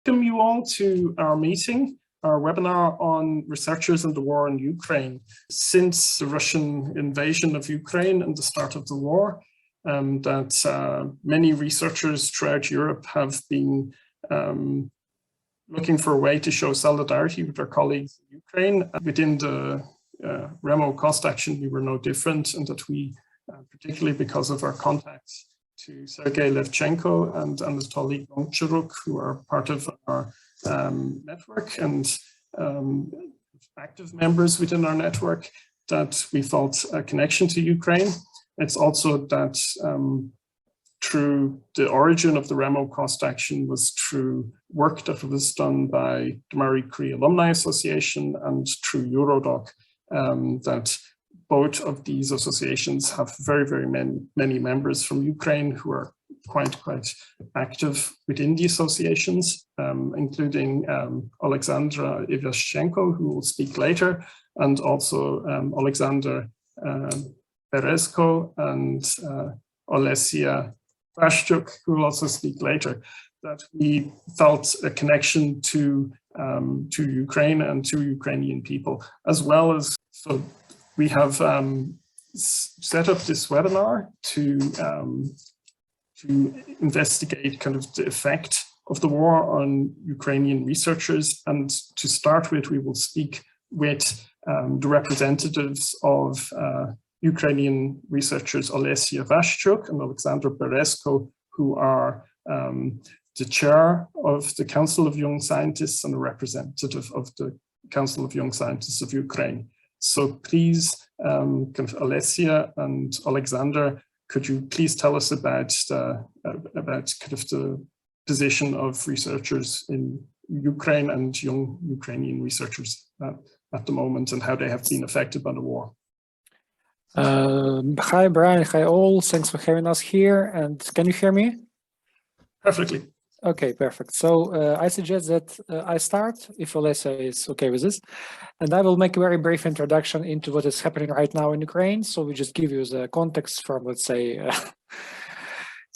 Welcome you all to our meeting, our webinar on researchers and the war in Ukraine. Since the Russian invasion of Ukraine and the start of the war, many researchers throughout Europe have been looking for a way to show solidarity with their colleagues in Ukraine. Within the ReMO COST Action, we were no different, and that we, particularly because of our contacts to Sofiia Novytska and Anatoly Goncharuk, who are part of our network and active members within our network, that we felt a connection to Ukraine. It's also that through the origin of the ReMO COST Action was through work that was done by the Marie Curie Alumni Association and through Eurodoc, that both of these associations have very many members from Ukraine who are quite active within the associations, including Oleksandra Ivashchenko, who will speak later, and also Oleksandr Berezko and Olesia Vashchuk, who will also speak later. That we felt a connection to Ukraine and to Ukrainian people, as well as, so we have set up this webinar to investigate kind of the effect of the war on Ukrainian researchers. And to start with, we will speak with the representatives of Ukrainian researchers Olesia Vashchuk and Oleksandr Berezko, who are the chair of the Council of Young Scientists and a representative of the Council of Young Scientists of Ukraine. So please, Olesia and Oleksandr, could you please tell us about kind of the position of researchers in Ukraine and young Ukrainian researchers at the moment and how they have been affected by the war? Hi, Brian. Hi, all. Thanks for having us here. And can you hear me? Perfectly. Okay, perfect. So I suggest that I start, if Olesia is okay with this. And I will make a very brief introduction into what is happening right now in Ukraine. So we just give you the context from, let's say,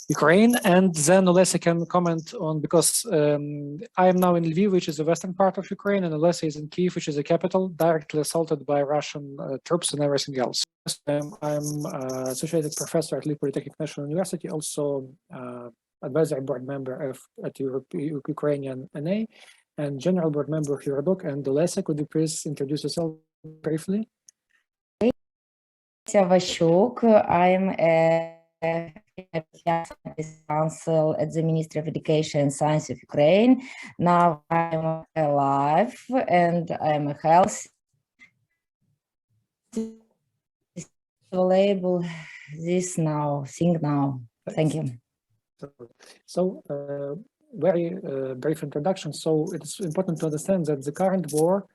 Ukraine, and then Olesia can comment on, because I am now in Lviv, which is the western part of Ukraine, and Olesia is in Kyiv, which is the capital, directly assaulted by Russian troops and everything else. I'm associated professor at Lviv Polytechnic National University, also advisory board member at Ukrainian NA, and general board member of Eurodoc. And Olesia, could you please introduce yourself briefly? Vashchuk. I'm a council at the Ministry of Education and Science of Ukraine. Now I'm alive and I'm a health. Label this now, think now. Thank you. So, very brief introduction. So it's important to understand that the current war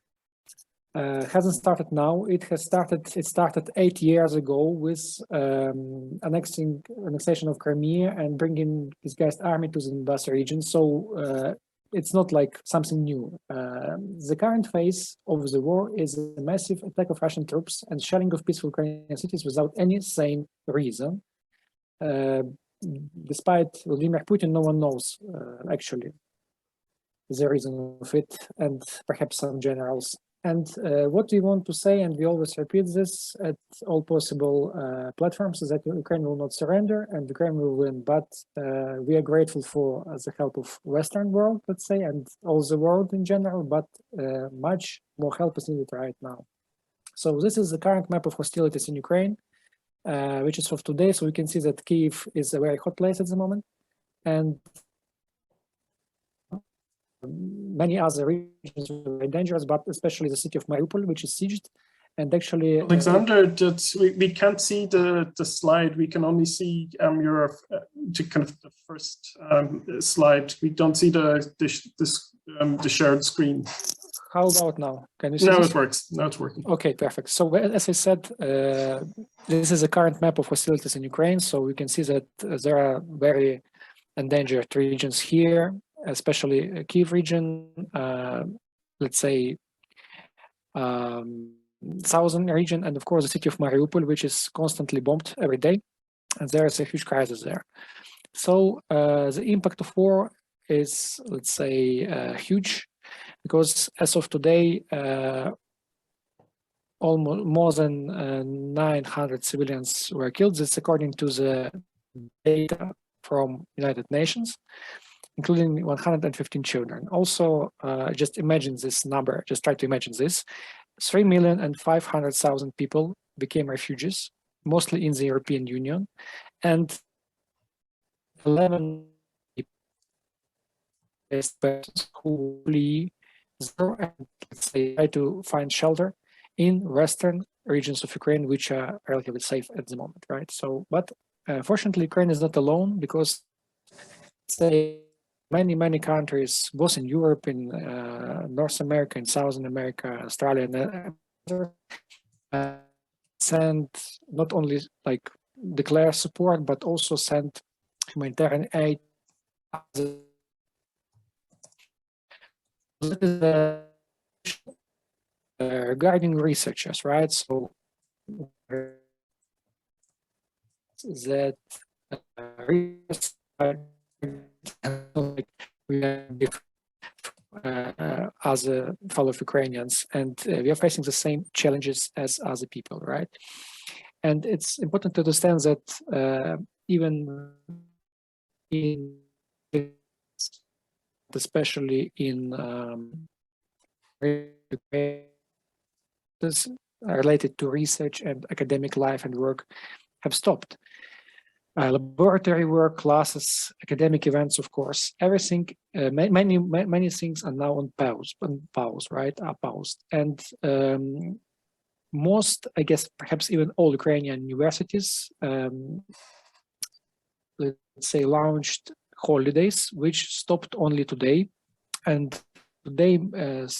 hasn't started now. It started 8 years ago with annexation of Crimea and bringing this guy's army to the Donbas region. So it's not like something new. The current phase of the war is a massive attack of Russian troops and shelling of peaceful Ukrainian cities without any sane reason. Despite Vladimir Putin, no one knows actually the reason of it, and perhaps some generals. And what we want to say, and we always repeat this at all possible platforms, is that Ukraine will not surrender and Ukraine will win. But we are grateful for the help of Western world, let's say, and all the world in general, but much more help is needed right now. So this is the current map of hostilities in Ukraine, which is of today. So we can see that Kyiv is a very hot place at the moment, and many other regions are very dangerous, but especially the city of Mariupol, which is sieged. And actually, Oleksandr, we can't see the slide. We can only see your kind of the first slide. We don't see the shared screen. How about now? Can you see? Now this? It works. Now it's working. Okay, perfect. So as I said, this is a current map of hostilities in Ukraine. So we can see that there are very endangered regions here, especially Kyiv region, let's say southern region, and of course the city of Mariupol, which is constantly bombed every day, and there is a huge crisis there. So the impact of war is, let's say, huge, because as of today, almost more than 900 civilians were killed. That's according to the data from United Nations, including 115 children. Also, just imagine this number, just try to imagine this. 3,500,000 people became refugees, mostly in the European Union, and 11 persons who flee and, let's say, try to find shelter in western regions of Ukraine, which are relatively safe at the moment, right? So, but fortunately, Ukraine is not alone, because, say, many countries, both in Europe, in North America, in Southern America, Australia, and send not only like declare support, but also send humanitarian aid. Regarding researchers, right? So that as a fellow Ukrainians, and we are facing the same challenges as other people, right? And it's important to understand that even in, especially in related to research and academic life and work, have stopped. Laboratory work, classes, academic events, of course, everything, many things are now on pause, right? Are paused. And most, I guess, perhaps even all Ukrainian universities, let's say, launched holidays, which stopped only today. And today,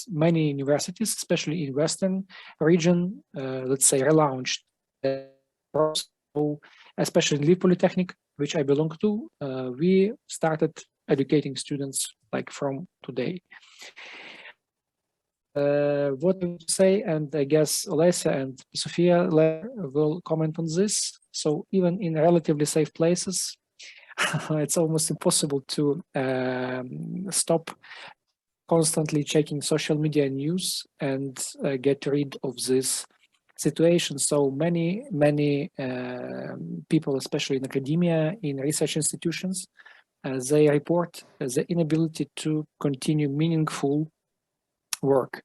many universities, especially in Western region, let's say, relaunched. Especially in Lviv Polytechnic, which I belong to, we started educating students like from today. What to say, and I guess Olesia and Sofiia will comment on this. So even in relatively safe places, it's almost impossible to stop constantly checking social media news and get rid of this situation. So many people, especially in academia, in research institutions, they report the inability to continue meaningful work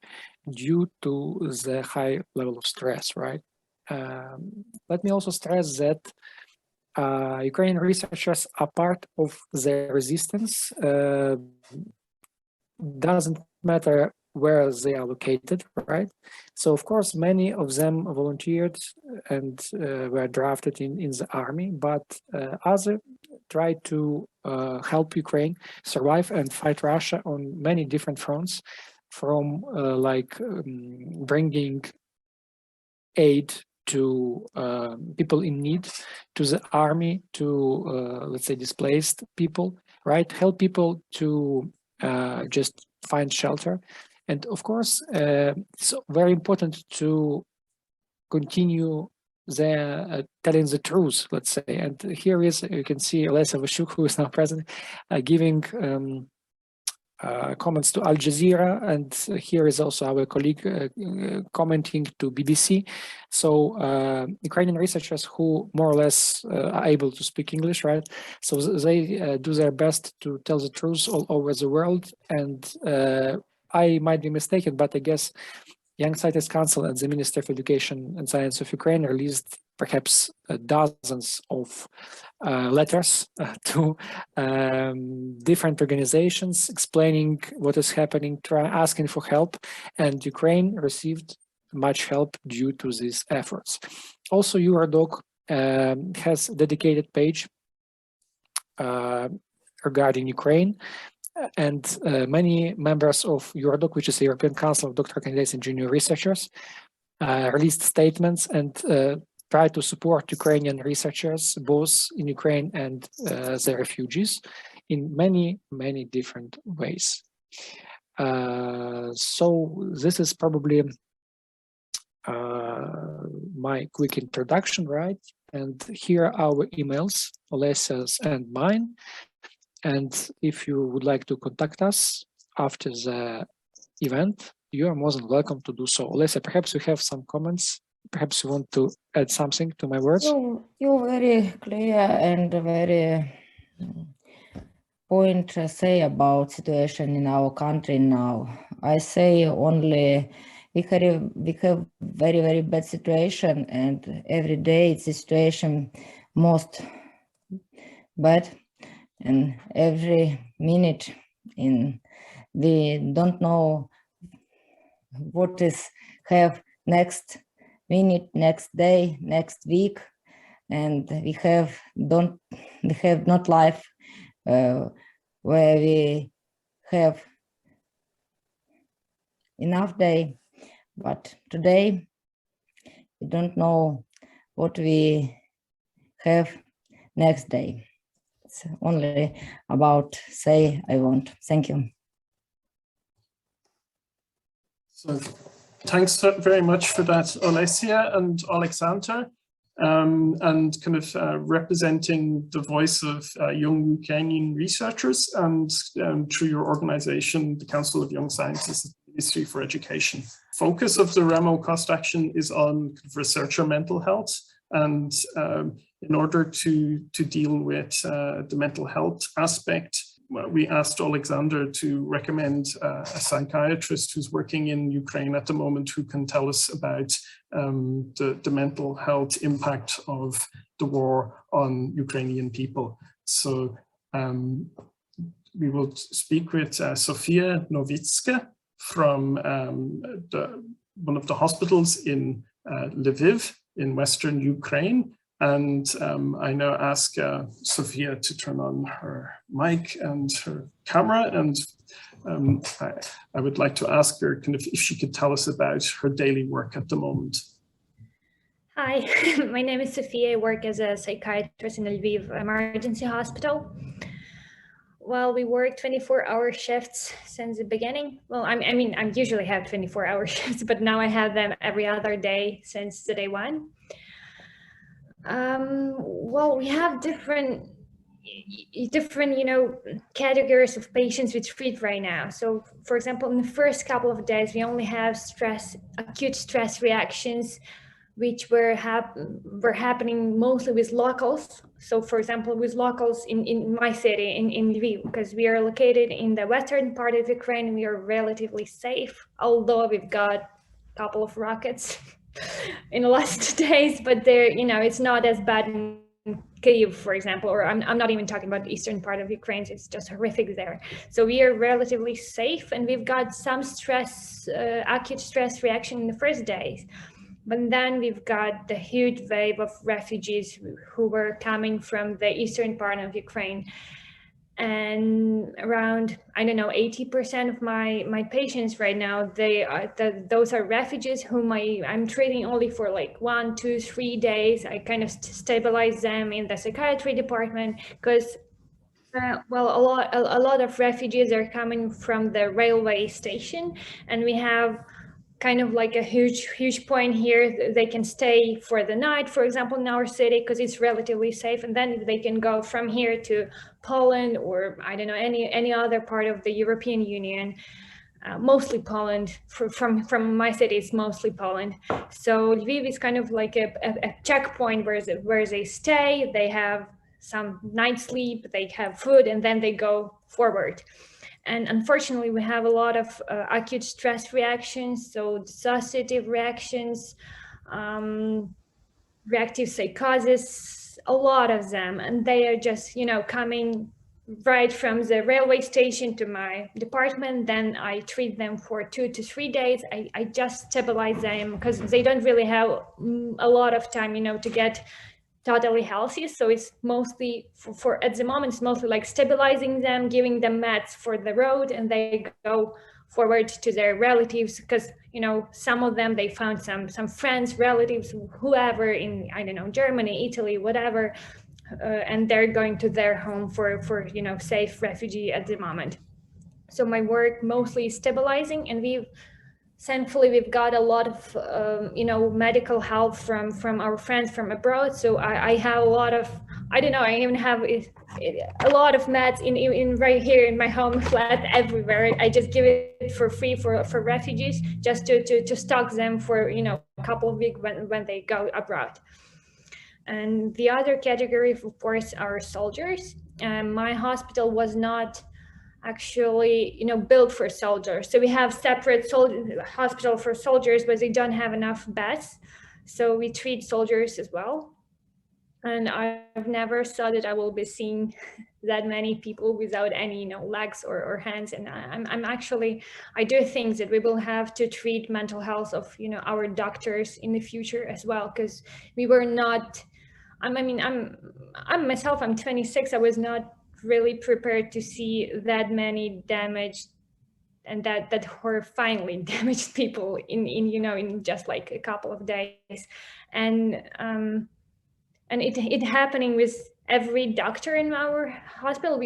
due to the high level of stress, right? Let me also stress that Ukrainian researchers are part of the resistance. Doesn't matter where they are located, right? So of course, many of them volunteered and were drafted in the army, but others try to help Ukraine survive and fight Russia on many different fronts, from bringing aid to people in need, to the army, to let's say displaced people, right? Help people to just find shelter. And of course, it's very important to continue telling the truth, let's say. And here is, you can see Olesia Vashchuk, who is now present, giving comments to Al Jazeera, and here is also our colleague commenting to BBC. So Ukrainian researchers who more or less are able to speak English, right? So they do their best to tell the truth all over the world. And I might be mistaken, but I guess Young Scientist Council and the Ministry of Education and Science of Ukraine released perhaps dozens of letters to different organizations explaining what is happening, asking for help, and Ukraine received much help due to these efforts. Also, Eurodoc has a dedicated page regarding Ukraine, and many members of Eurodoc, which is the European Council of Doctoral Candidates and Junior Researchers, released statements and try to support Ukrainian researchers, both in Ukraine and the refugees, in many different ways. So this is probably my quick introduction, right? And here are our emails, Olesia's and mine. And if you would like to contact us after the event, you are more than welcome to do so. Olesia, perhaps you have some comments. Perhaps you want to add something to my words? You're very clear and very point to say about situation in our country now. I say only we have very, very bad situation, and every day it's a situation most bad, and every minute we don't know what is have next minute, next day, next week, and we have not life where we have enough day, but today we don't know what we have next day. It's only about say I want. Thank you. So thanks very much for that, Olesia and Oleksandr, and kind of representing the voice of young Ukrainian researchers and through your organization, the Council of Young Scientists at the Ministry for Education. Focus of the ReMO COST Action is on researcher mental health, and in order to deal with the mental health aspect, we asked Oleksandr to recommend a psychiatrist who's working in Ukraine at the moment who can tell us about the mental health impact of the war on Ukrainian people. So we will speak with Sofiia Novytska from one of the hospitals in Lviv in Western Ukraine. And I now ask Sofiia to turn on her mic and her camera, and I would like to ask her kind of if she could tell us about her daily work at the moment. Hi, my name is Sofiia. I work as a psychiatrist in Lviv Emergency Hospital. Well, we work 24-hour shifts since the beginning. Well, I mean, I usually have 24-hour shifts, but now I have them every other day since the day one. Well, we have different, categories of patients we treat right now. So, for example, in the first couple of days, we only have acute stress reactions, which were happening mostly with locals. So, for example, with locals in my city, in Lviv, because we are located in the western part of Ukraine, we are relatively safe, although we've got a couple of rockets in the last 2 days, but there, it's not as bad in Kyiv, for example, or I'm not even talking about the eastern part of Ukraine. It's just horrific there. So we are relatively safe, and we've got some acute stress reaction in the first days. But then we've got the huge wave of refugees who were coming from the eastern part of Ukraine. And around, 80% of my patients right now, those are refugees whom I'm treating only for like 1, 2, 3 days. I kind of stabilize them in the psychiatry department because, a lot of refugees are coming from the railway station, and we have kind of like a huge point here. They can stay for the night, for example, in our city, because it's relatively safe, and then they can go from here to Poland or any other part of the European Union, mostly Poland. From my city, it's mostly Poland. So Lviv is kind of like a checkpoint where they stay, they have some night sleep, they have food, and then they go forward. And unfortunately, we have a lot of acute stress reactions, so dissociative reactions, reactive psychosis, a lot of them. And they are just, coming right from the railway station to my department. Then I treat them for 2 to 3 days. I just stabilize them because they don't really have a lot of time, to get totally healthy. So it's mostly for at the moment, it's mostly like stabilizing them, giving them meds for the road, and they go forward to their relatives because, some of them, they found some friends, relatives, whoever in, Germany, Italy, whatever, and they're going to their home for safe refugee at the moment. So my work mostly is stabilizing, and thankfully, we've got a lot of, medical help from our friends from abroad. So I have a lot of I don't know, I even have a lot of meds in right here in my home flat everywhere. I just give it for free for refugees, just to stock them for, you know, a couple of weeks when they go abroad. And the other category, of course, are soldiers. My hospital was not actually, you know, built for soldiers. So we have separate hospital for soldiers, but they don't have enough beds. So we treat soldiers as well. And I've never thought that I will be seeing that many people without any, you know, legs or hands. And I'm actually, I do think that we will have to treat mental health of, you know, our doctors in the future as well, because we were not, I mean, I'm myself, I'm 26. I was not really prepared to see that many damaged and that horrifyingly damaged people in you know, in just like a couple of days. And it happening with every doctor in our hospital.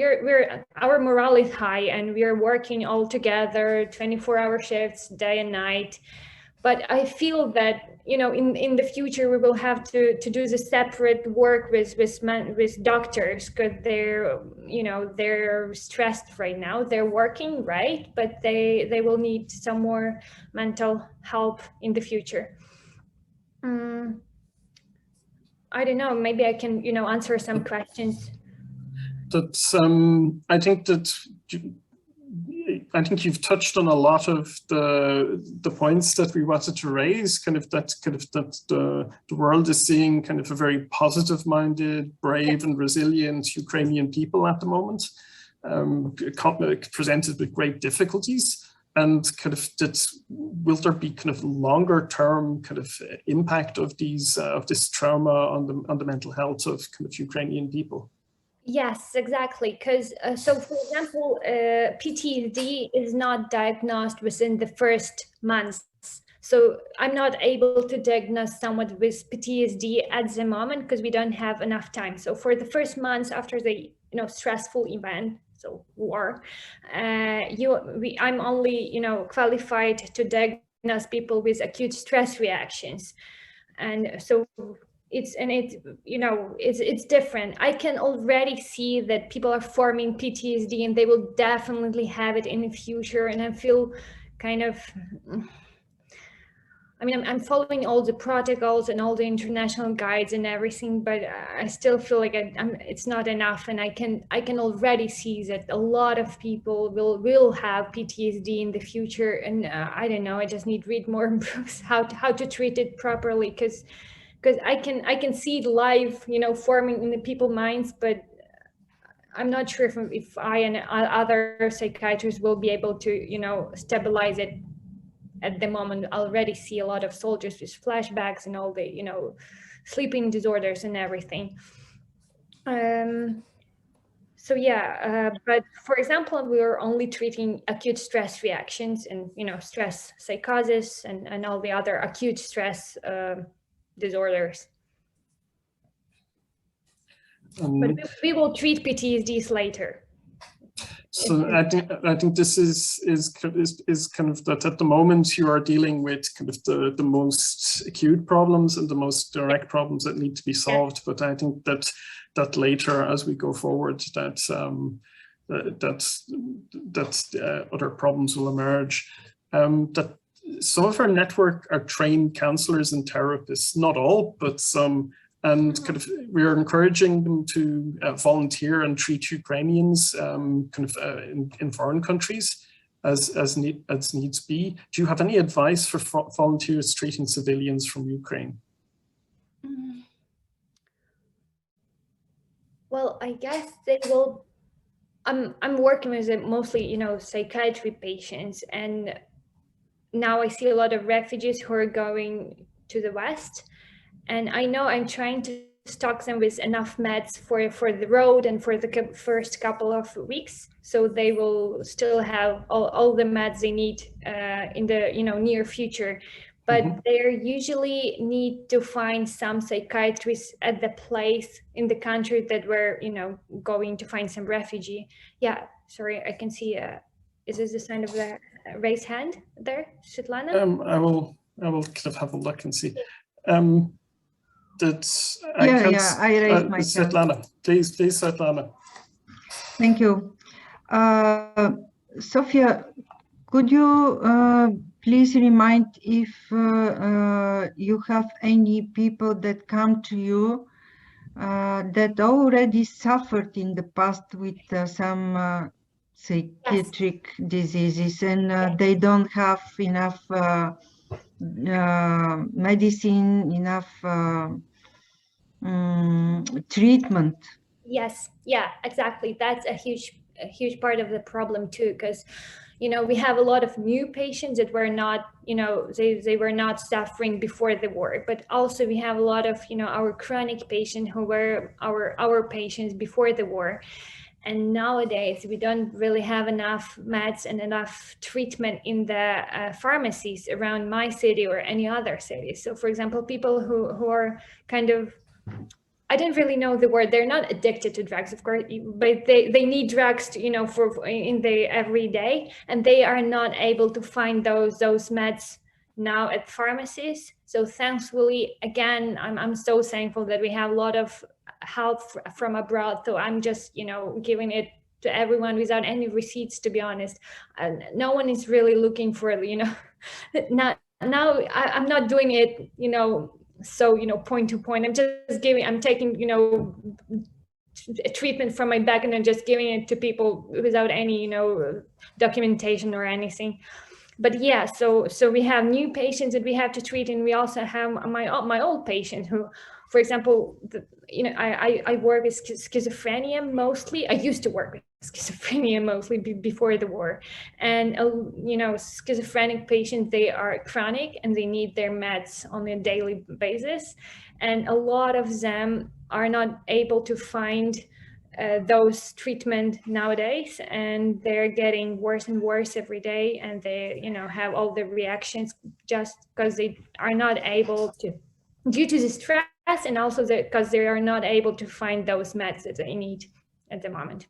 Our morale is high, and we are working all together, 24-hour shifts, day and night. But I feel that, you know, in the future we will have to do the separate work with doctors, because they're, you know, they're stressed right now. They're working, right, but they will need some more mental help in the future. I don't know, maybe I can, you know, answer some questions. That's I think you've touched on a lot of the points that we wanted to raise, that the world is seeing kind of a very positive-minded, brave and resilient Ukrainian people at the moment, presented with great difficulties. And will there be kind of longer term kind of impact of these of this trauma on the mental health of kind of Ukrainian people? Yes, exactly. Because so, for example, PTSD is not diagnosed within the first months. So I'm not able to diagnose someone with PTSD at the moment because we don't have enough time. So for the first months after the, you know, stressful event, so war, I'm only, you know, qualified to diagnose people with acute stress reactions. And so it's different. I can already see that people are forming PTSD, and they will definitely have it in the future. And I feel kind of, I mean, I'm following all the protocols and all the international guides and everything, but I still feel like it's not enough. And I can already see that a lot of people will have PTSD in the future. And I don't know, I just need to read more books how to treat it properly, because I can see it live, you know, forming in the people's minds, but I'm not sure if I and other psychiatrists will be able to, you know, stabilize it. At the moment, I already see a lot of soldiers with flashbacks and all the, you know, sleeping disorders and everything. So yeah, but for example, we are only treating acute stress reactions and, you know, stress psychosis and all the other acute stress disorders. But we will treat PTSDs later. So I think this is kind of that at the moment you are dealing with kind of the most acute problems and the most direct problems that need to be solved. Yeah. But I think that later, as we go forward, that other problems will emerge. That some of our network are trained counselors and therapists, not all, but some. And kind of we are encouraging them to volunteer and treat Ukrainians in foreign countries as needs be. Do you have any advice for volunteers treating civilians from Ukraine? Well, I guess they will. I'm working with mostly, you know, psychiatry patients, and now I see a lot of refugees who are going to the West. And I know I'm trying to stock them with enough meds for the road and for the first couple of weeks, so they will still have all the meds they need in the, you know, near future. But they usually need to find some psychiatrists at the place in the country that we're, you know, going to find some refugee. Yeah, sorry, I can see. Is this the sign of the raised hand there, Svetlana? I will kind of have a look and see. I raised my hand. Svetlana, please, Svetlana. Thank you. Sophia, could you please remind if you have any people that come to you that already suffered in the past with some psychiatric diseases, and they don't have enough medicine, enough treatment? Yes, yeah, exactly. That's a huge part of the problem too, because we have a lot of new patients that were not, they were not suffering before the war, but also we have a lot of, our chronic patients who were our patients before the war. And nowadays we don't really have enough meds and enough treatment in the pharmacies around my city or any other city. So for example, people who are kind of, I didn't really know the word, they're not addicted to drugs, of course, but they need drugs to, for in the everyday, and they are not able to find those meds now at pharmacies. So thankfully, again, I'm so thankful that we have a lot of help from abroad. So I'm just, giving it to everyone without any receipts, to be honest. No one is really looking for, I'm not doing it, so point to point. I'm taking a treatment from my bag and then just giving it to people without any documentation or anything. But yeah, so we have new patients that we have to treat, and we also have my old patients who, for example, I work with schizophrenia mostly. I used to work with schizophrenia mostly before the war, and schizophrenic patients, they are chronic and they need their meds on a daily basis, and a lot of them are not able to find those treatment nowadays, and they're getting worse and worse every day, and they have all the reactions just because they are not able to, due to the stress, and also because they are not able to find those meds that they need at the moment.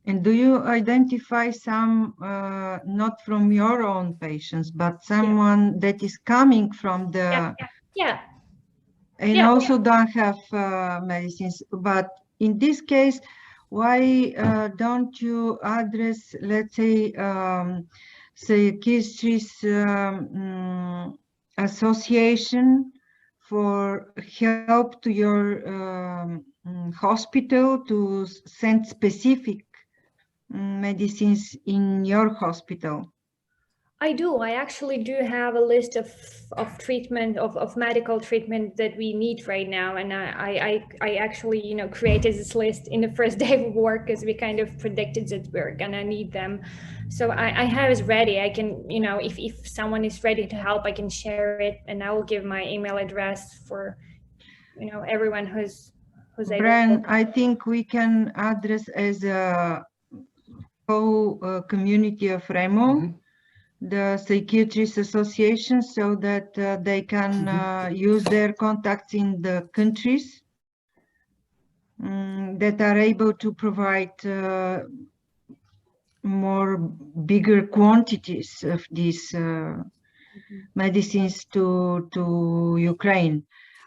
And do you identify some, not from your own patients, but someone that is coming from the... And also don't have medicines. But in this case, why don't you address, let's say, psychiatrist association for help to your hospital to send specific medicines in your hospital? I do. I actually do have a list of treatment, of medical treatment that we need right now, and I actually created this list in the first day of work because we kind of predicted that we're gonna need them. So I have it ready. I can, if someone is ready to help, I can share it, and I will give my email address for everyone who's able. Brian, I think we can address as a whole community of ReMO, the Psychiatrist Association, so that they can use their contacts in the countries that are able to provide bigger quantities of these medicines to Ukraine.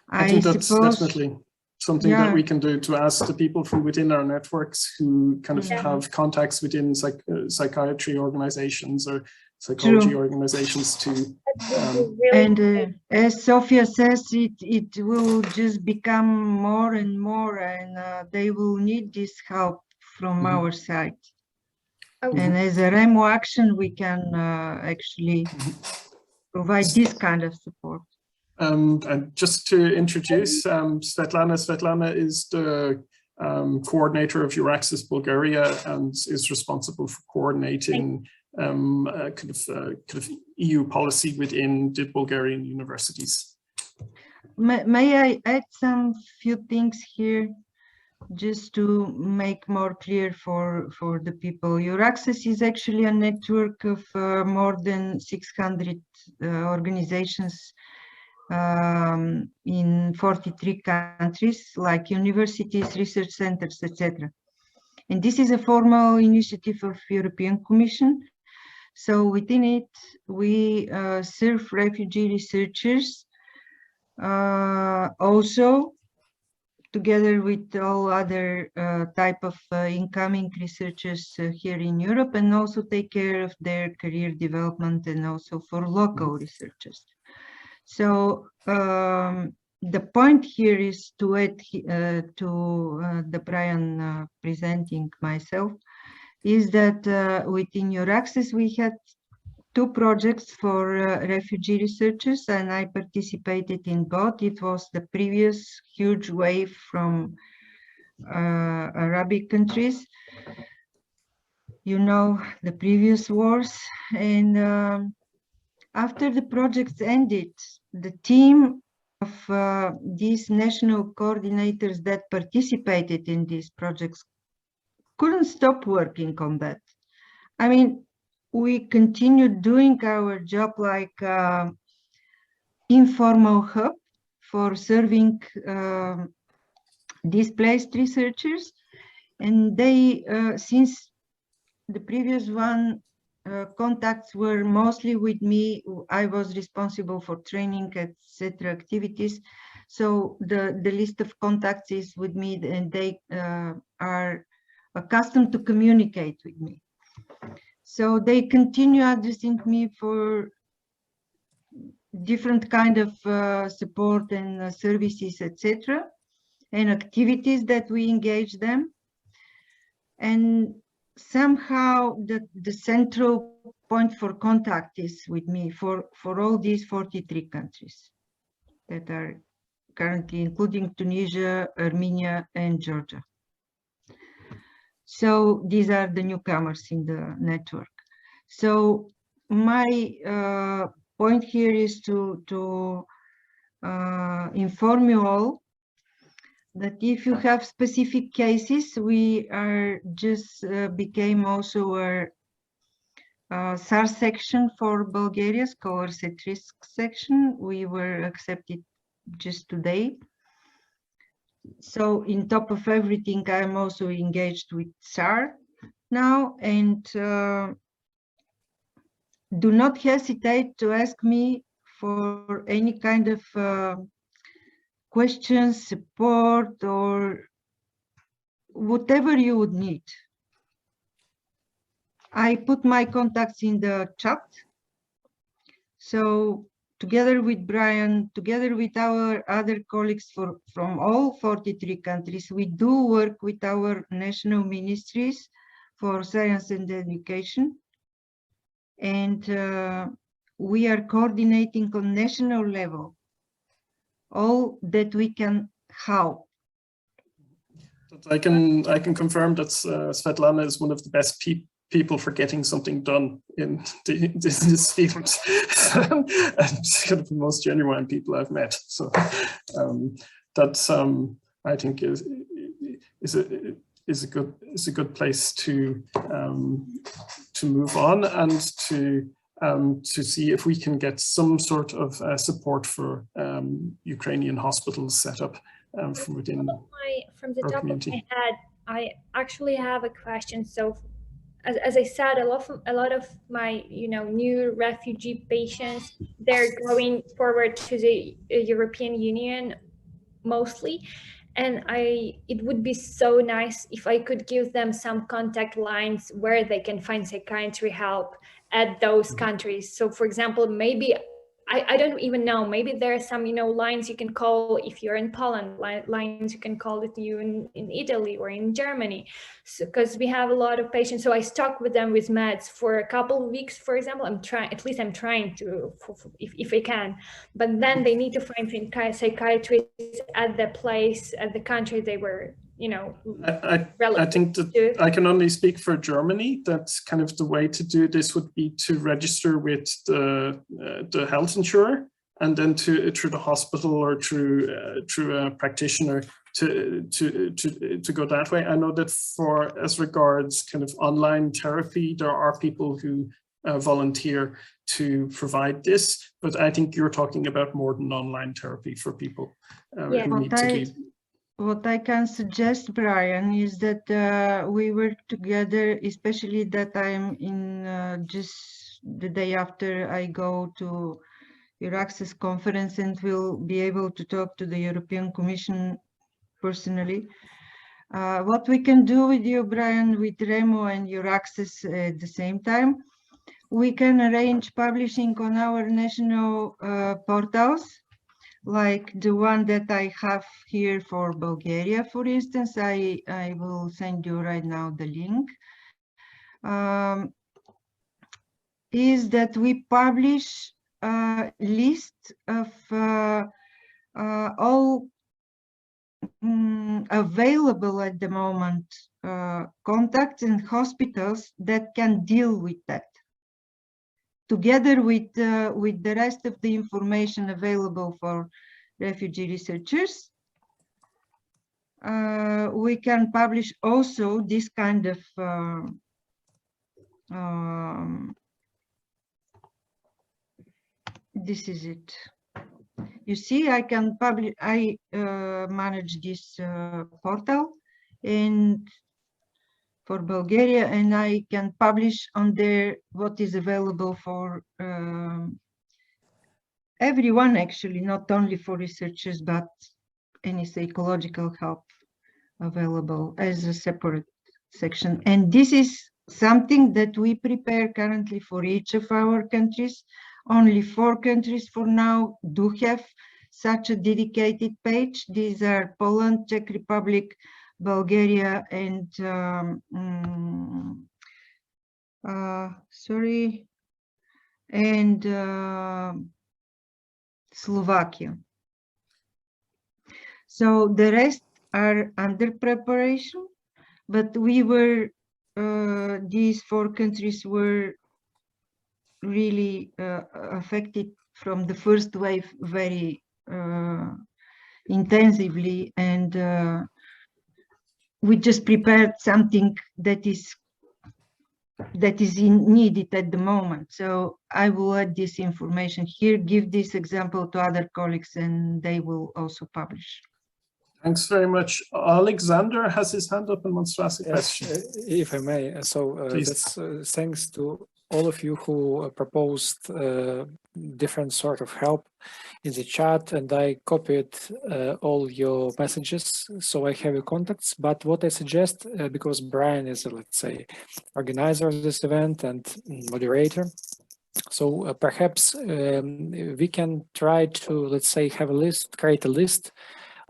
I think that's definitely something that we can do, to ask the people from within our networks who kind of have contacts within psychiatry organizations or psychology organizations to and as Sophia says, it will just become more and more, and they will need this help from our side. And as a ReMO action, we can actually provide this kind of support. And just to introduce Svetlana. Svetlana is the coordinator of Euraxis Bulgaria and is responsible for coordinating kind of EU policy within the Bulgarian universities. May I add some few things here, just to make more clear for the people? Euraxis is actually a network of more than 600 organizations in 43 countries, like universities, research centers, etc. And this is a formal initiative of European Commission. So within it, we serve refugee researchers, also together with all other type of incoming researchers here in Europe, and also take care of their career development and also for local researchers. So the point here is to add to the Brian presenting myself, is that within Euraccess we had 2 projects for refugee researchers, and I participated in both. It was the previous huge wave from Arabic countries, you know, the previous wars. And after the projects ended, the team of these national coordinators that participated in these projects couldn't stop working on that. I mean, we continued doing our job like informal hub for serving displaced researchers, and they, since the previous one, contacts were mostly with me, I was responsible for training, etc. activities. So the list of contacts is with me, and they are accustomed to communicate with me. So they continue addressing me for different kind of support and services, etc., and activities that we engage them. And somehow the central point for contact is with me for all these 43 countries that are currently, including Tunisia, Armenia, and Georgia. So these are the newcomers in the network. So my point here is to inform you all that if you have specific cases, we are just became also a SARS section for Bulgaria, scholars at risk section. We were accepted just today. So in top of everything, I'm also engaged with SAR now, and do not hesitate to ask me for any kind of questions, support, or whatever you would need. I put my contacts in the chat. So together with Brian, together with our other colleagues from all 43 countries, we do work with our national ministries for science and education. And we are coordinating on national level all that we can help. I can confirm that Svetlana is one of the best people for getting something done in this field. And kind of the most genuine people I've met. So that's I think is a good place to move on and to see if we can get some sort of support for Ukrainian hospitals set up from within from the our top community. of my head, I actually have a question. So, as I said, a lot of my new refugee patients, they're going forward to the European Union mostly. And it would be so nice if I could give them some contact lines where they can find psychiatry help at those countries. So for example, maybe, I don't even know, maybe there are some, lines you can call if you're in Poland, lines you can call it in Italy or in Germany. So, because we have a lot of patients. So I stuck with them with meds for a couple of weeks, for example. I'm trying to, if I can, but then they need to find psychiatrists at the place, at the country they were, I think that I can only speak for Germany. That's kind of the way to do this would be to register with the health insurer, and then through the hospital or through a practitioner to go that way. I know that as regards kind of online therapy, there are people who volunteer to provide this, but I think you're talking about more than online therapy for people who need to be. What I can suggest, Brian, is that we work together, especially that I'm in just the day after I go to Euraccess conference, and we'll be able to talk to the European Commission personally. What we can do with you, Brian, with ReMO and your access at the same time, we can arrange publishing on our national portals, like the one that I have here for Bulgaria, for instance. I will send you right now the link. Is that we publish a list of all available at the moment contacts and hospitals that can deal with that, together with the rest of the information available for refugee researchers. We can publish also this kind of this is it. You see, I can publish, I manage this portal and for Bulgaria, and I can publish on there what is available for everyone, actually, not only for researchers, but any psychological help available as a separate section. And this is something that we prepare currently for each of our countries. Only 4 countries for now do have such a dedicated page. These are Poland, Czech Republic, Bulgaria, and Slovakia. So the rest are under preparation, but we were, these 4 countries were really affected from the first wave very intensively, and we just prepared something that is needed at the moment. So I will add this information here, give this example to other colleagues, and they will also publish. Thanks very much. Oleksandr has his hand up and wants to ask a question. If I may, so that's thanks to all of you who proposed different sort of help in the chat, and I copied all your messages, so I have your contacts. But what I suggest, because Brian is, let's say, organizer of this event and moderator, so perhaps we can try to, let's say, have a list, create a list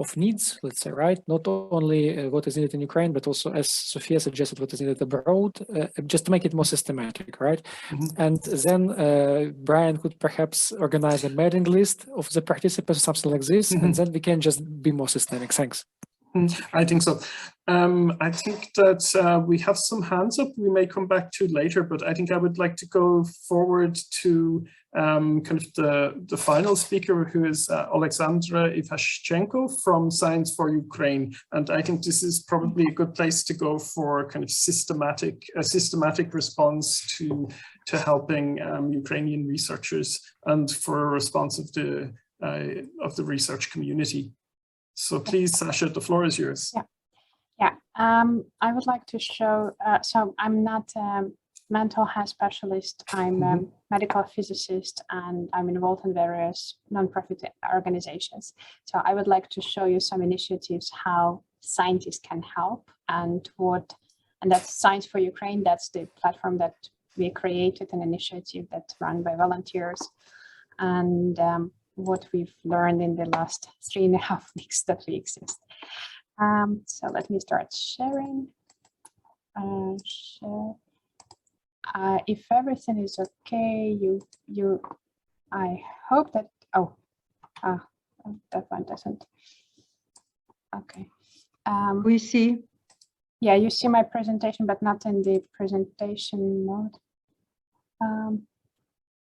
of needs, let's say, right? Not only what is needed in Ukraine, but also, as Sofiia suggested, what is needed abroad, just to make it more systematic, right? Mm-hmm. And then Brian could perhaps organize a mailing list of the participants, something like this, mm-hmm. and then we can just be more systemic. Thanks. I think so. I think that we have some hands up we may come back to later, but I think I would like to go forward to kind of the final speaker, who is Oleksandra Ivashchenko from Science for Ukraine. And I think this is probably a good place to go for kind of a systematic response to helping Ukrainian researchers and for a response of the research community. So please, Sasha, the floor is yours. Yeah. I would like to show, so I'm not a mental health specialist, I'm a medical physicist, and I'm involved in various nonprofit organizations. So I would like to show you some initiatives, how scientists can help, and that's Science for Ukraine. That's the platform that we created, an initiative that's run by volunteers. And what we've learned in the last 3.5 weeks that we exist. So let me start sharing. If everything is okay, I hope that, that one doesn't. Okay. We see. Yeah, you see my presentation, but not in the presentation mode.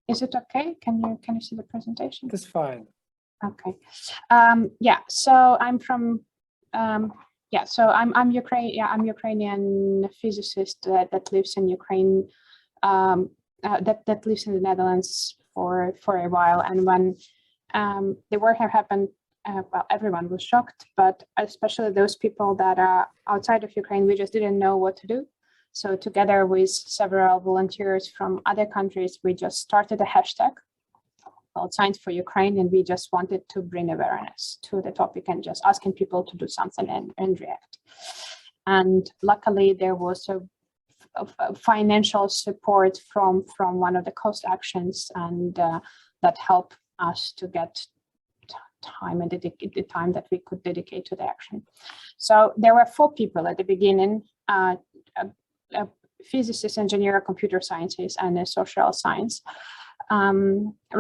Is it okay? Can you see the presentation? That's fine. Okay. Yeah. So I'm from. So I'm Ukraine. Yeah, I'm Ukrainian physicist that lives in Ukraine. That lives in the Netherlands for a while. And when the war happened, well, everyone was shocked, but especially those people that are outside of Ukraine, we just didn't know what to do. So together with several volunteers from other countries, we just started a hashtag, called Science for Ukraine, and we just wanted to bring awareness to the topic and just asking people to do something and react. And luckily, there was a financial support from one of the cost actions, and that helped us to get time and the time that we could dedicate to the action. So there were 4 people at the beginning, a physicist, engineer, computer scientist, and a social science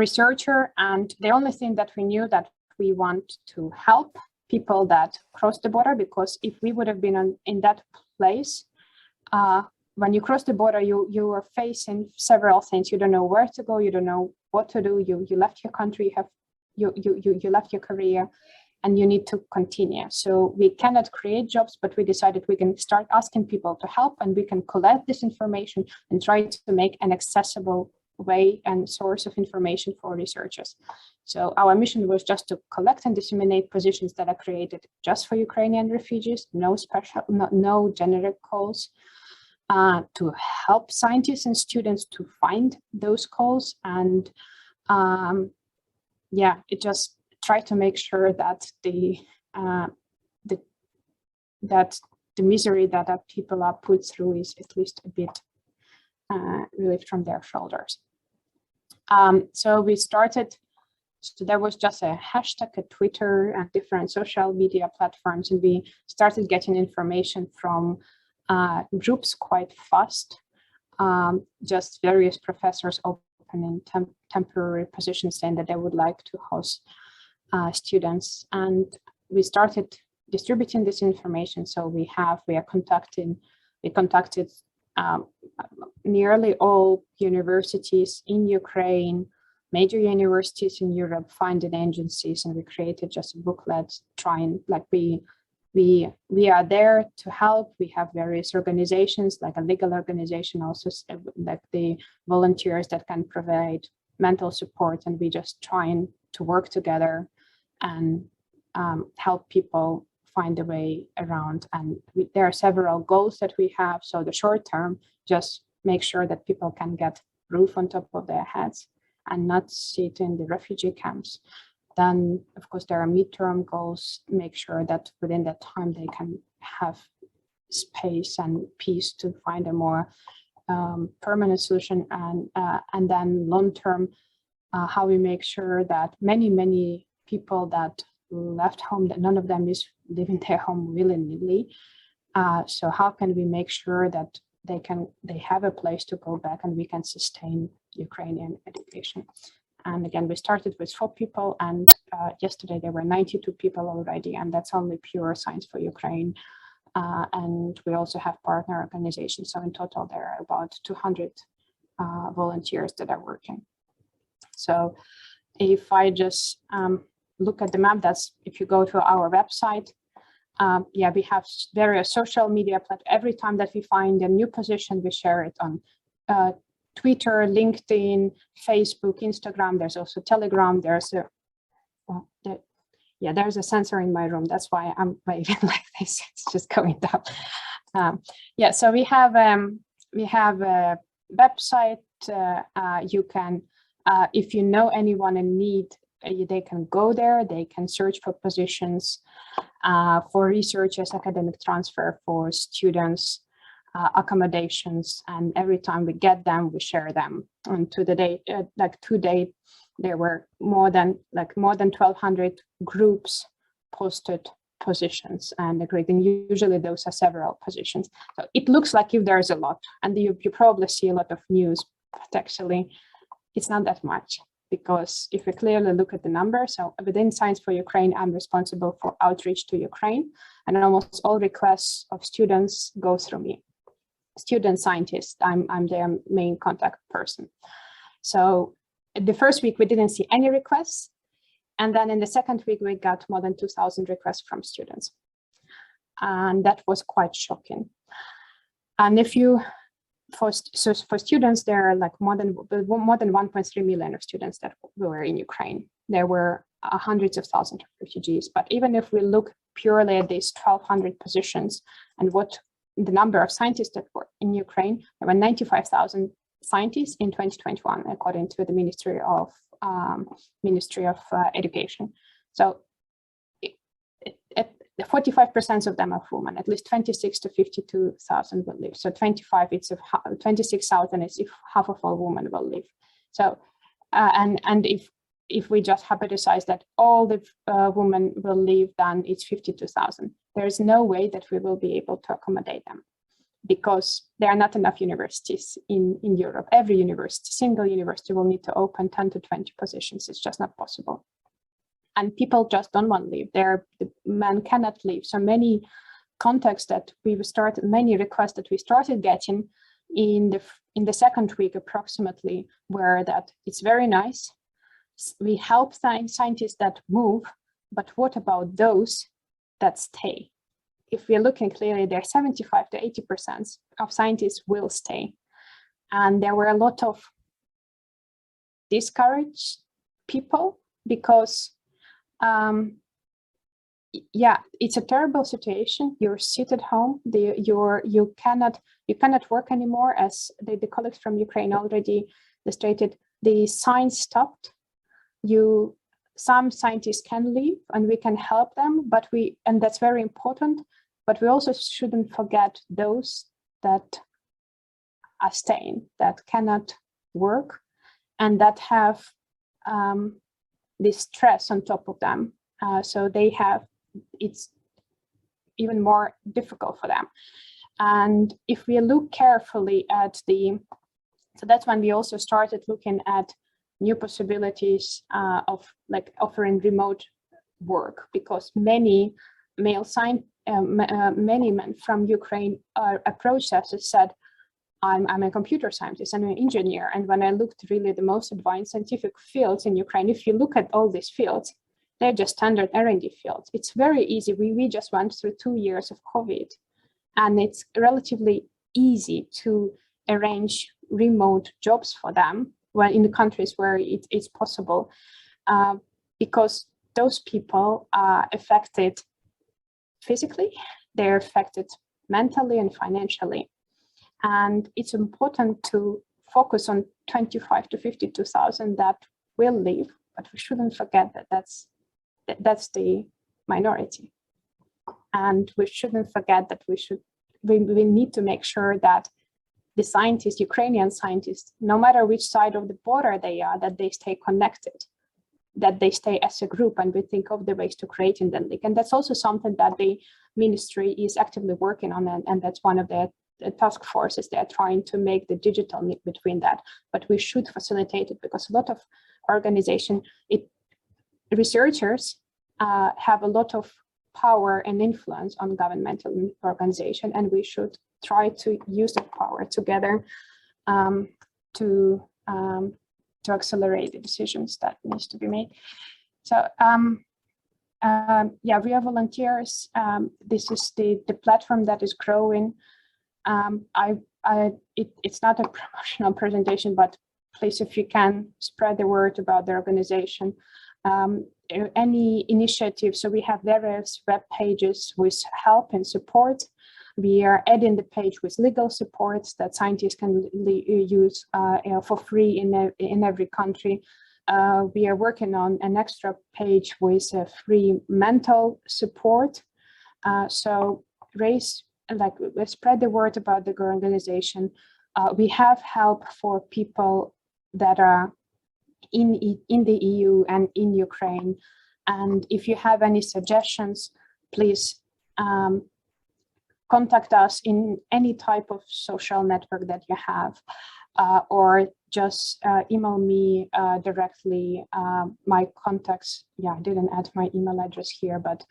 researcher. And the only thing that we knew that we want to help people that cross the border, because if we would have been in that place, when you cross the border, you are facing several things. You don't know where to go, you don't know what to do. You left your country, you left your career, and you need to continue. So we cannot create jobs, but we decided we can start asking people to help, and we can collect this information and try to make an accessible way and source of information for researchers. So our mission was just to collect and disseminate positions that are created just for Ukrainian refugees, no generic calls, to help scientists and students to find those calls, and it just try to make sure that the misery that people are put through is at least a bit relieved from their shoulders. So we started. So there was just a hashtag at Twitter and different social media platforms, and we started getting information from groups quite fast. Just various professors opening temporary positions saying that they would like to host students, and we started distributing this information. So we contacted nearly all universities in Ukraine, major universities in Europe, funded agencies, and we created just a booklet trying, like, we are there to help. We have various organizations, like a legal organization, also like the volunteers that can provide mental support, and we just trying to work together and help people find a way around. And there are several goals that we have. So the short term, just make sure that people can get roof on top of their heads and not sit in the refugee camps. Then, of course, there are midterm goals, make sure that within that time they can have space and peace to find a more permanent solution. And then long term, how we make sure that many people that left home, that none of them is leaving their home willy-nilly. So how can we make sure that they have a place to go back and we can sustain Ukrainian education? And again, we started with 4 people, and yesterday there were 92 people already, and that's only pure Science for Ukraine. And we also have partner organizations. So in total, there are about 200 volunteers that are working. So if I just look at the map, that's if you go to our website, we have various social media platforms. Every time that we find a new position, we share it on Twitter, LinkedIn, Facebook, Instagram. There's also Telegram. There's a sensor in my room. That's why I'm waving like this. It's just going down. So we have a website. You can, if you know anyone in need, they can go there. They can search for positions for researchers, academic transfer for students, accommodations, and every time we get them, we share them. And to date, there were more than 1,200 groups posted positions and agreed. And usually those are several positions. So it looks like if there's a lot, and you probably see a lot of news, but actually it's not that much. Because if we clearly look at the numbers, so within Science for Ukraine, I'm responsible for outreach to Ukraine, and almost all requests of students go through me. Student scientists, I'm their main contact person. So the first week we didn't see any requests, and then in the second week we got more than 2,000 requests from students, and that was quite shocking. And if you for students, there are like more than 1.3 million of students that were in Ukraine. There were hundreds of thousands of refugees. But even if we look purely at these 1,200 positions and what the number of scientists that were in Ukraine, there were 95,000 scientists in 2021, according to the Ministry of Ministry of Education. So 45% of them are women, at least 26 to 52,000 will leave. So 25, it's 26,000 is if half of all women will leave. So, and if we just hypothesize that all the women will leave, then it's 52,000. There is no way that we will be able to accommodate them because there are not enough universities in Europe. Every university, single university will need to open 10 to 20 positions. It's just not possible. And people just don't want to leave. The men cannot leave. So many contacts that we started, many requests that we started getting in the second week approximately were that it's very nice. We help scientists that move, but what about those that stay? If we're looking clearly, there are 75 to 80% of scientists will stay. And there were a lot of discouraged people because yeah, it's a terrible situation. You're sit at home. You cannot work anymore, as the colleagues from Ukraine already stated. The science stopped. Some scientists can leave, and we can help them. And that's very important. But we also shouldn't forget those that are staying, that cannot work, and that have this stress on top of them. So it's even more difficult for them. And if we look carefully at so that's when we also started looking at new possibilities of like offering remote work, because many many men from Ukraine approached us and said, I'm a computer scientist, I'm an engineer. And when I looked really the most advanced scientific fields in Ukraine, if you look at all these fields, they're just standard R&D fields. It's very easy. We just went through 2 years of COVID, and it's relatively easy to arrange remote jobs for them when in the countries where it's possible, because those people are affected physically, they're affected mentally and financially. And it's important to focus on 25 to 52,000 that will leave, but we shouldn't forget that that's the minority. And we shouldn't forget that we need to make sure that the scientists, Ukrainian scientists, no matter which side of the border they are, that they stay connected, that they stay as a group, and we think of the ways to creating that link. And that's also something that the ministry is actively working on, and that's one of the task forces. They are trying to make the digital link between that, but we should facilitate it, because a lot of researchers have a lot of power and influence on governmental organization, and we should try to use that power together to accelerate the decisions that needs to be made. So yeah, we are volunteers. This is the platform that is growing. It's not a promotional presentation, but please, if you can, spread the word about the organization. Any initiative, so we have various web pages with help and support. We are adding the page with legal supports that scientists can use for free in every country. We are working on an extra page with free mental support. So spread the word about the organization. We have help for people that are in the EU and in Ukraine. And if you have any suggestions, please contact us in any type of social network that you have, or just email me directly. My contacts, yeah, I didn't add my email address here, but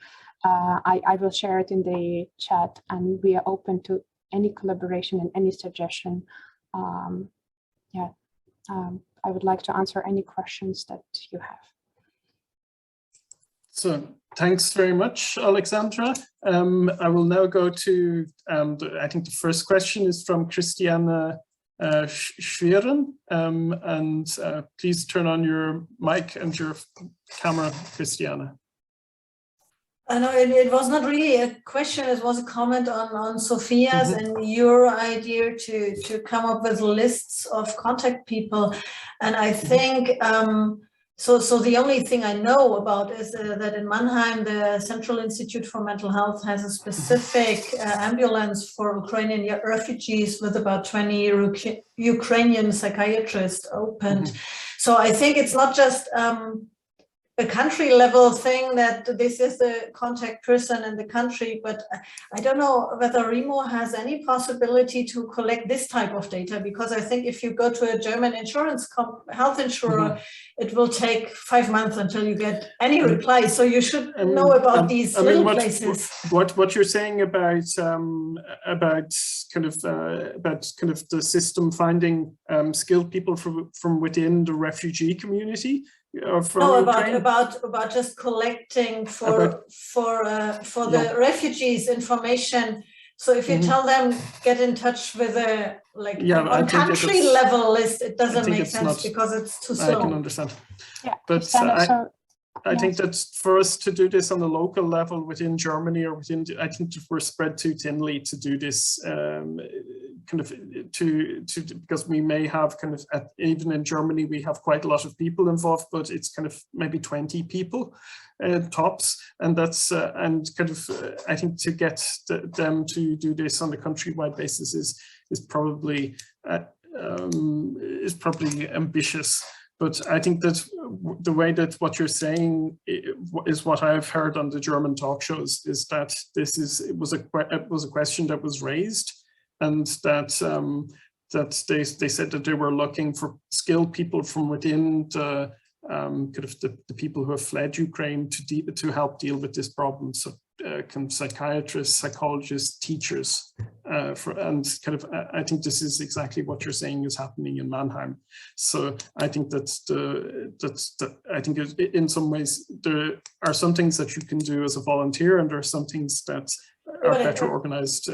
I will share it in the chat, and we are open to any collaboration and any suggestion. I would like to answer any questions that you have. So thanks very much, Oleksandra. I will now go to, I think the first question is from Christiana Schweren, and please turn on your mic and your camera, Christiana. I know it was not really a question, it was a comment on Sophia's and your idea to come up with lists of contact people. And I think So the only thing I know about is that in Mannheim, the Central Institute for Mental Health has a specific ambulance for Ukrainian refugees with about 20 Ukrainian psychiatrists opened. So I think it's not just a country level thing that this is the contact person in the country, but I don't know whether ReMO has any possibility to collect this type of data, because I think if you go to a German insurance health insurer, it will take 5 months until you get any reply. So you should know about these little places. What you're saying about kind of the system finding skilled people from within the refugee community. No, about just collecting for the refugees information. So if you tell them get in touch with a on country level list, it doesn't make sense because it's too slow. I can understand. Yeah, but I think that for us to do this on a local level within Germany or within, I think we're spread too thinly to do this kind of because we may have kind of even in Germany we have quite a lot of people involved, but it's kind of maybe 20 people tops, and that's and kind of I think to get them to do this on a countrywide basis is probably ambitious. But I think that the way that what you're saying is what I've heard on the German talk shows is that it was a question that was raised, and that they said that they were looking for skilled people from within the kind of the people who have fled Ukraine to help deal with this problem. So psychiatrists, psychologists, teachers, and kind of I think this is exactly what you're saying is happening in Mannheim. So I think I think in some ways there are some things that you can do as a volunteer, and there are some things that are better organized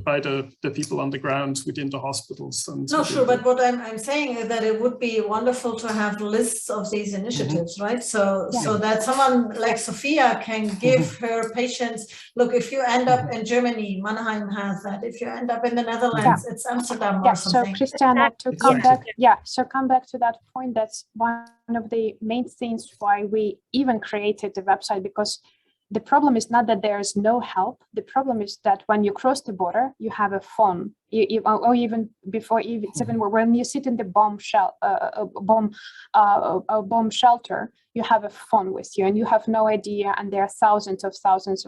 by the people on the ground within the hospitals. And no, sure, but what I'm saying is that it would be wonderful to have lists of these initiatives, right? So that someone like Sofiia can give her patients, look, if you end up in Germany, Mannheim has that. If you end up in the Netherlands, it's Amsterdam or something. So Christiana, to come back, come back to that point, that's one of the main things why we even created the website, because the problem is not that there is no help. The problem is that when you cross the border, you have a phone. Or even before, even when you sit in the bomb shelter, you have a phone with you, and you have no idea. And there are thousands of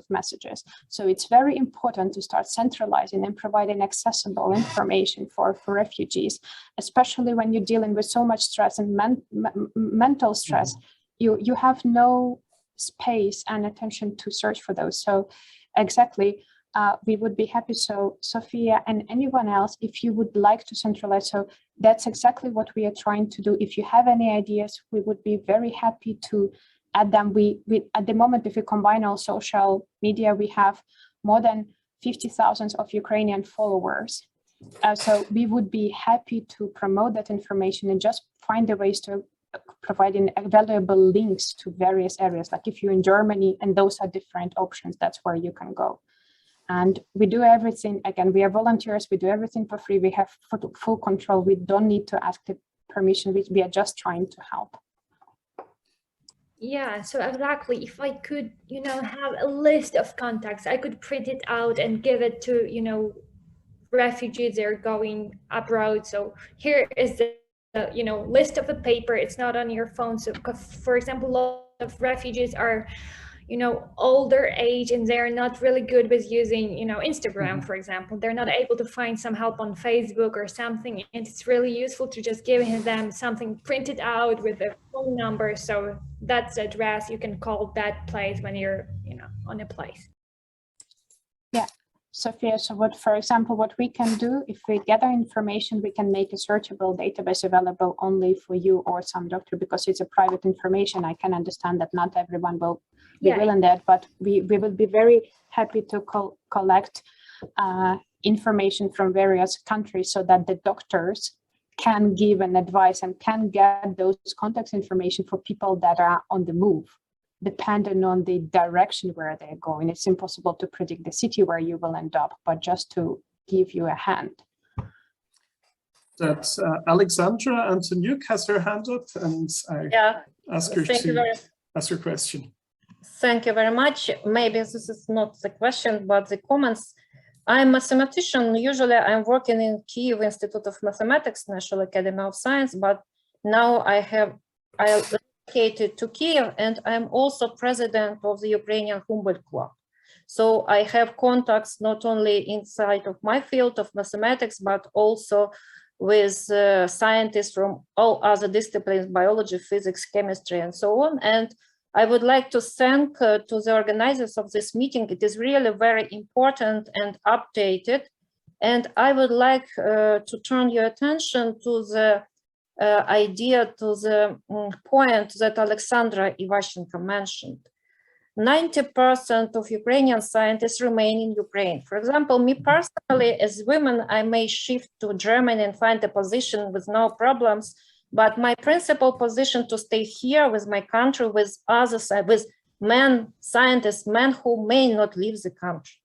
messages. So it's very important to start centralizing and providing accessible information for refugees, especially when you're dealing with so much stress and mental stress. You have no space and attention to search for those. So exactly, we would be happy. So Sofiia and anyone else, if you would like to centralize, so that's exactly what we are trying to do. If you have any ideas, we would be very happy to add them. We at the moment, if we combine all social media, we have more than 50,000 of Ukrainian followers. So we would be happy to promote that information and just find the ways to providing valuable links to various areas. Like if you're in Germany and those are different options, that's where you can go. And we do everything, again, we are volunteers, we do everything for free, we have full control, we don't need to ask the permission, we are just trying to help. Yeah, so exactly, if I could, have a list of contacts, I could print it out and give it to, refugees that are going abroad. So here is the list of a paper. It's not on your phone. So for example, a lot of refugees are older age, and they're not really good with using Instagram, for example. They're not able to find some help on Facebook or something, and it's really useful to just give them something printed out with a phone number. So that's the address, you can call that place when you're on a place. Yeah. Sofiia, so for example, what we can do, if we gather information, we can make a searchable database available only for you or some doctor, because it's a private information. I can understand that not everyone will be willing that, but we will be very happy to collect information from various countries so that the doctors can give an advice and can get those contact information for people that are on the move. Depending on the direction where they're going, it's impossible to predict the city where you will end up, but just to give you a hand. that Oleksandra Ivashchenko has her hand up, and I ask her to ask her question. Thank you very much. Maybe this is not the question, but the comments. I'm a mathematician. Usually I'm working in Kyiv Institute of Mathematics, National Academy of Science, but now I relocated to Kyiv, and I'm also president of the Ukrainian Humboldt Club. So I have contacts not only inside of my field of mathematics, but also with scientists from all other disciplines, biology, physics, chemistry, and so on. And I would like to thank to the organizers of this meeting. It is really very important and updated. And I would like to turn your attention to the idea, to the point that Oleksandra Ivashchenko mentioned. 90% of Ukrainian scientists remain in Ukraine. For example, me personally, as women, I may shift to Germany and find a position with no problems, but my principal position to stay here with my country, with others, with men, scientists, men who may not leave the country.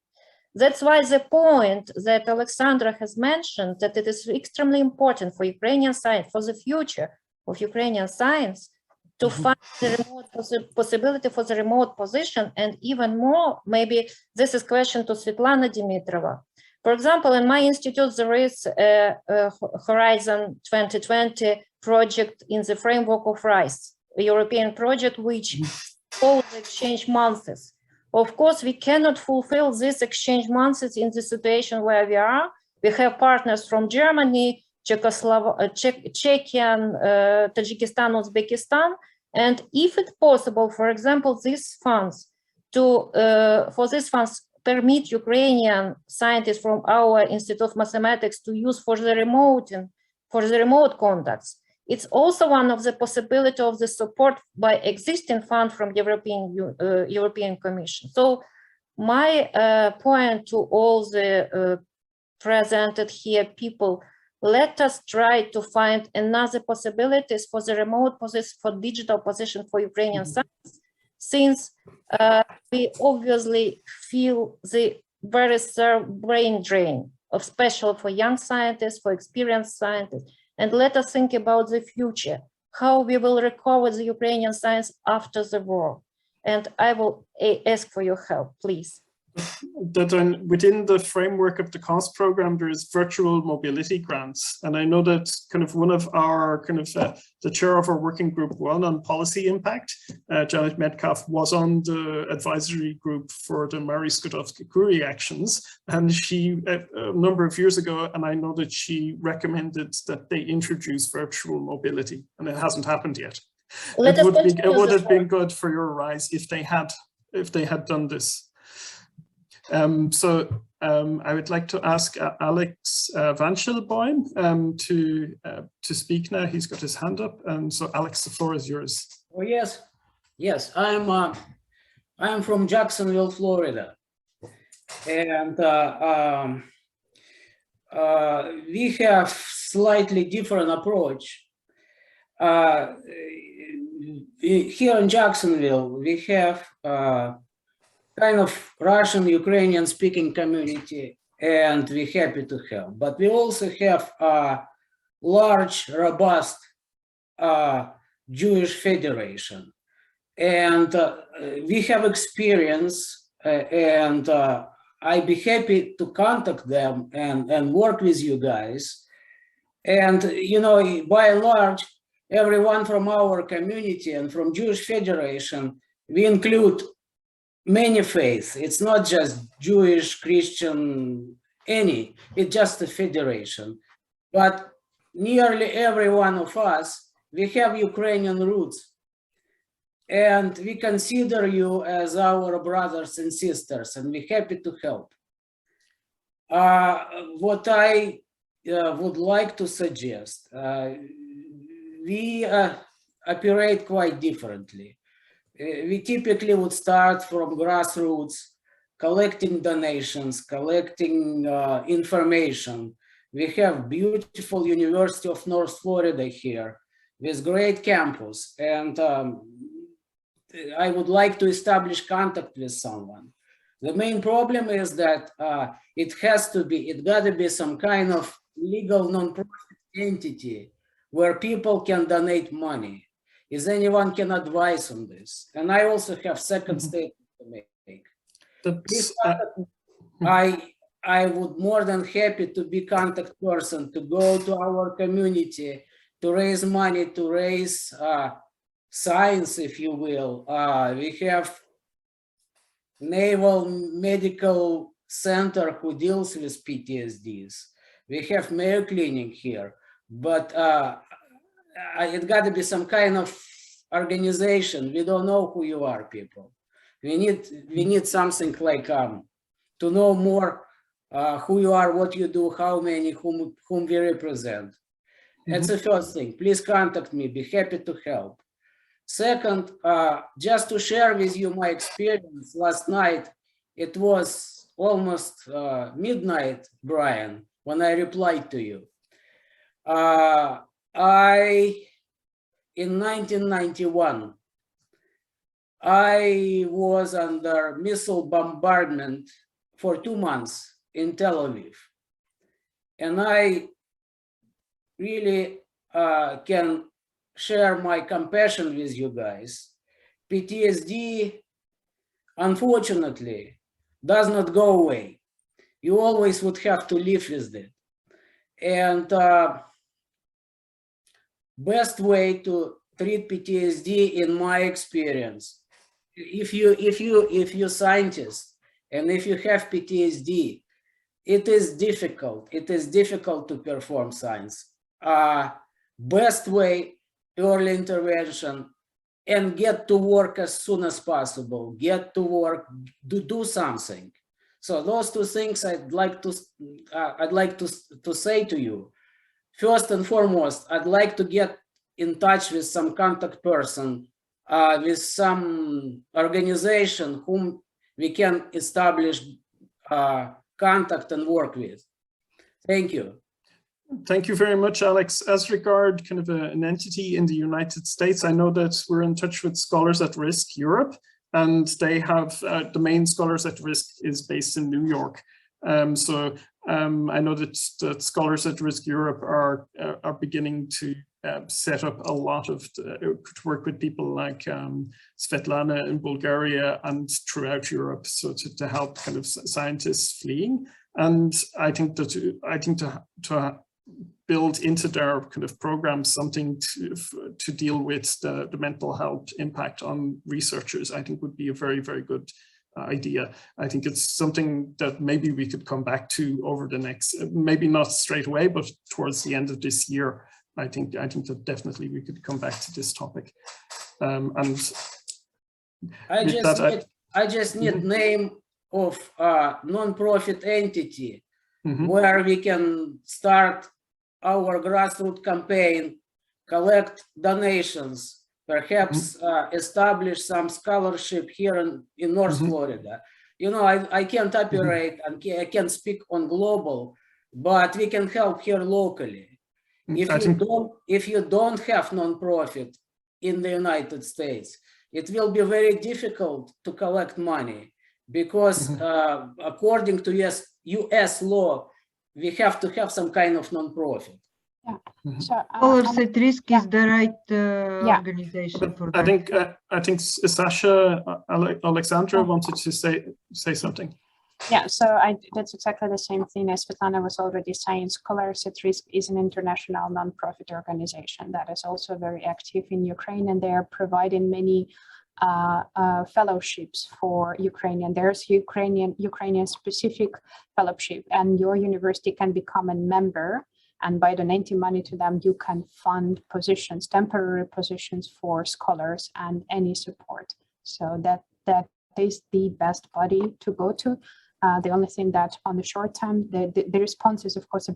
That's why the point that Oleksandra has mentioned, that it is extremely important for Ukrainian science, for the future of Ukrainian science, to find the remote possibility for the remote position, and even more, maybe this is a question to Svetlana Dimitrova. For example, in my institute, there is a Horizon 2020 project in the framework of RISE, a European project which calls exchange months. Of course, we cannot fulfill this exchange months in the situation where we are. We have partners from Germany, Czechia, Tajikistan, Uzbekistan, and if it's possible, for example, these funds for these funds permit Ukrainian scientists from our Institute of Mathematics to use for the remote contacts. It's also one of the possibility of the support by existing fund from European Commission. So my point to all the presented here people, let us try to find another possibilities for the remote position, for digital position for Ukrainian science, since we obviously feel the very brain drain, especially for young scientists, for experienced scientists. And let us think about the future, how we will recover the Ukrainian science after the war. And I will ask for your help, please. That within the framework of the COST program, there is virtual mobility grants. And I know that kind of one of our the chair of our working group one on policy impact, Janet Metcalf, was on the advisory group for the Mary Skłodowska-Curie actions. And she, a number of years ago, and I know that she recommended that they introduce virtual mobility, and it hasn't happened yet. It would have been good for your RISE if they had done this. I would like to ask Alex Vanchilboim to speak now. He's got his hand up, and so Alex, the floor is yours. Oh yes. I'm from Jacksonville, Florida, and we have slightly different approach. Here in Jacksonville, we have kind of Russian-Ukrainian speaking community, and we're happy to help. But we also have a large, robust Jewish federation. And we have experience, and I'd be happy to contact them and work with you guys. And, you know, by and large, everyone from our community and from Jewish Federation, we include many faiths. It's not just Jewish, Christian, any, it's just a federation. But nearly every one of us, we have Ukrainian roots. And we consider you as our brothers and sisters, and we're happy to help. What I would like to suggest, we operate quite differently. We typically would start from grassroots, collecting donations, collecting information. We have beautiful University of North Florida here with great campus, and I would like to establish contact with someone. The main problem is that it gotta be some kind of legal non-profit entity where people can donate money. Is anyone can advise on this? And I also have second statement to make. Please I would more than happy to be contact person, to go to our community, to raise money, to raise science, if you will. We have Naval Medical Center who deals with PTSDs. We have Mayo Clinic here, but it got to be some kind of organization. We don't know who you are, people. We need something like to know more who you are, what you do, how many, whom we represent. That's the first thing. Please contact me. Be happy to help. Second, just to share with you my experience last night. It was almost midnight, Brian, when I replied to you. In 1991, I was under missile bombardment for 2 months in Tel Aviv. And I really can share my compassion with you guys. PTSD, unfortunately, does not go away. You always would have to live with it. And best way to treat PTSD, in my experience, if you're scientist and if you have PTSD, it is difficult. It is difficult to perform science. Best way, early intervention, and get to work as soon as possible. Get to work, do something. So those two things I'd like to say to you. First and foremost, I'd like to get in touch with some contact person, with some organization whom we can establish contact and work with. Thank you. Thank you very much, Alex. As regard kind of an entity in the United States, I know that we're in touch with Scholars at Risk Europe, and they have the main Scholars at Risk is based in New York. I know that Scholars at Risk Europe are beginning to set up a lot of to work with people like Svetlana in Bulgaria and throughout Europe, so to help kind of scientists fleeing. And I think that to build into their kind of program something to deal with the mental health impact on researchers, I think would be a very, very good idea. I think it's something that maybe we could come back to over the next, maybe not straight away, but towards the end of this year. I think that definitely we could come back to this topic. I just need name of a non-profit entity where we can start our grassroots campaign, collect donations, perhaps establish some scholarship here in North Florida. You know, I can't operate and I can't speak on global, but we can help here locally. If you don't have non-profit in the United States, it will be very difficult to collect money because according to US law, we have to have some kind of non-profit. Yeah. So, Scholars at Risk is the right organization for that. I think Sasha Oleksandra wanted to say something. Yeah, so that's exactly the same thing as Svetlana was already saying. Scholars at Risk is an international non-profit organization that is also very active in Ukraine, and they are providing many fellowships for Ukrainian. There's Ukrainian specific fellowship, and your university can become a member, and by donating money to them, you can fund positions, temporary positions for scholars and any support. So that is the best body to go to. The only thing that on the short term, the response is of course a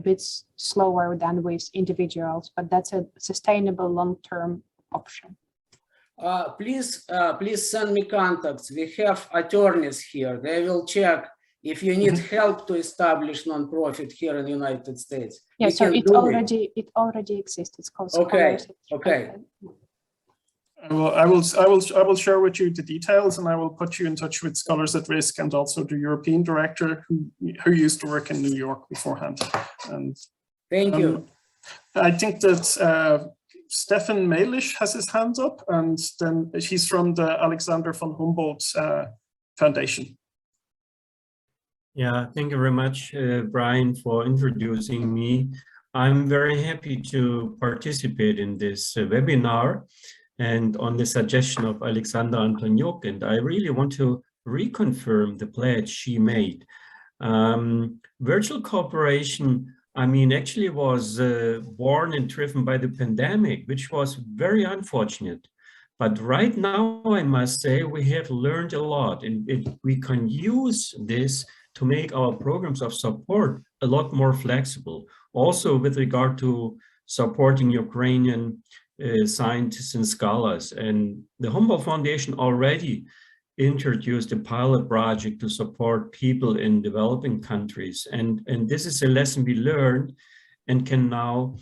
bit slower than with individuals, but that's a sustainable long-term option. Please send me contacts. We have attorneys here. They will check if you need help to establish non-profit here in the United States. Yeah, so it already exists. It's called Scholars. Okay. I will share with you the details, and I will put you in touch with Scholars at Risk and also the European director who used to work in New York beforehand. And thank you. I think that Stefan Melish has his hand up, and then he's from the Alexander von Humboldt Foundation. Yeah, thank you very much, Brian, for introducing me. I'm very happy to participate in this webinar and on the suggestion of Oleksandra Antoniuk, and I really want to reconfirm the pledge she made. Virtual cooperation, I mean, actually was born and driven by the pandemic, which was very unfortunate. But right now, I must say, we have learned a lot, and we can use this to make our programs of support a lot more flexible. Also with regard to supporting Ukrainian scientists and scholars. And the Humboldt Foundation already introduced a pilot project to support people in developing countries. And this is a lesson we learned and can now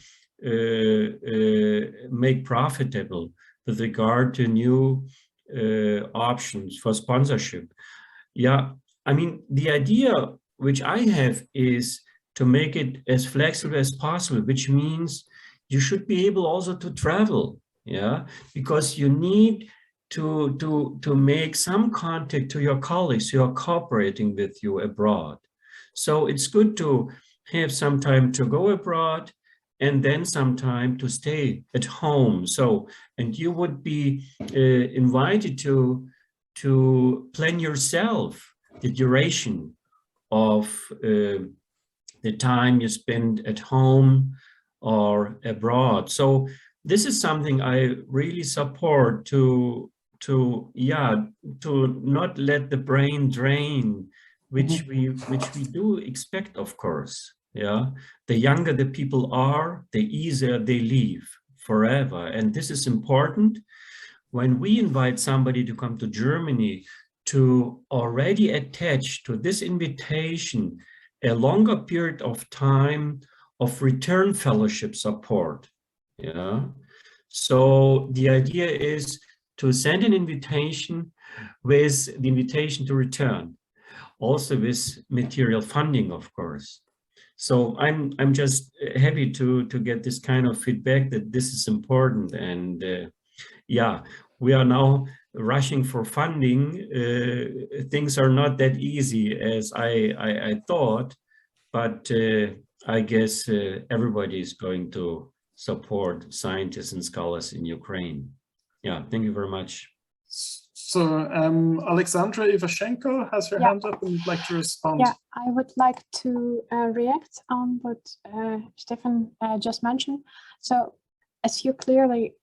make profitable with regard to new options for sponsorship. Yeah, I mean, the idea which I have is to make it as flexible as possible, which means you should be able also to travel, yeah, because you need to make some contact to your colleagues who are cooperating with you abroad. So it's good to have some time to go abroad and then some time to stay at home. So, and you would be invited to plan yourself the duration of the time you spend at home or abroad. So this is something I really support to not let the brain drain, which we do expect, of course. Yeah, the younger the people are, the easier they leave forever. And this is important. When we invite somebody to come to Germany, to already attach to this invitation a longer period of time of return fellowship support. Yeah. So the idea is to send an invitation with the invitation to return, also with material funding, of course. So I'm just happy to get this kind of feedback that this is important. And yeah, we are now rushing for funding. Things are not that easy as I thought, but I guess everybody is going to support scientists and scholars in Ukraine. Yeah, thank you very much. So Oleksandra Ivashchenko has her hand up and would like to respond. Yeah, I would like to react on what Stefan just mentioned. So as you clearly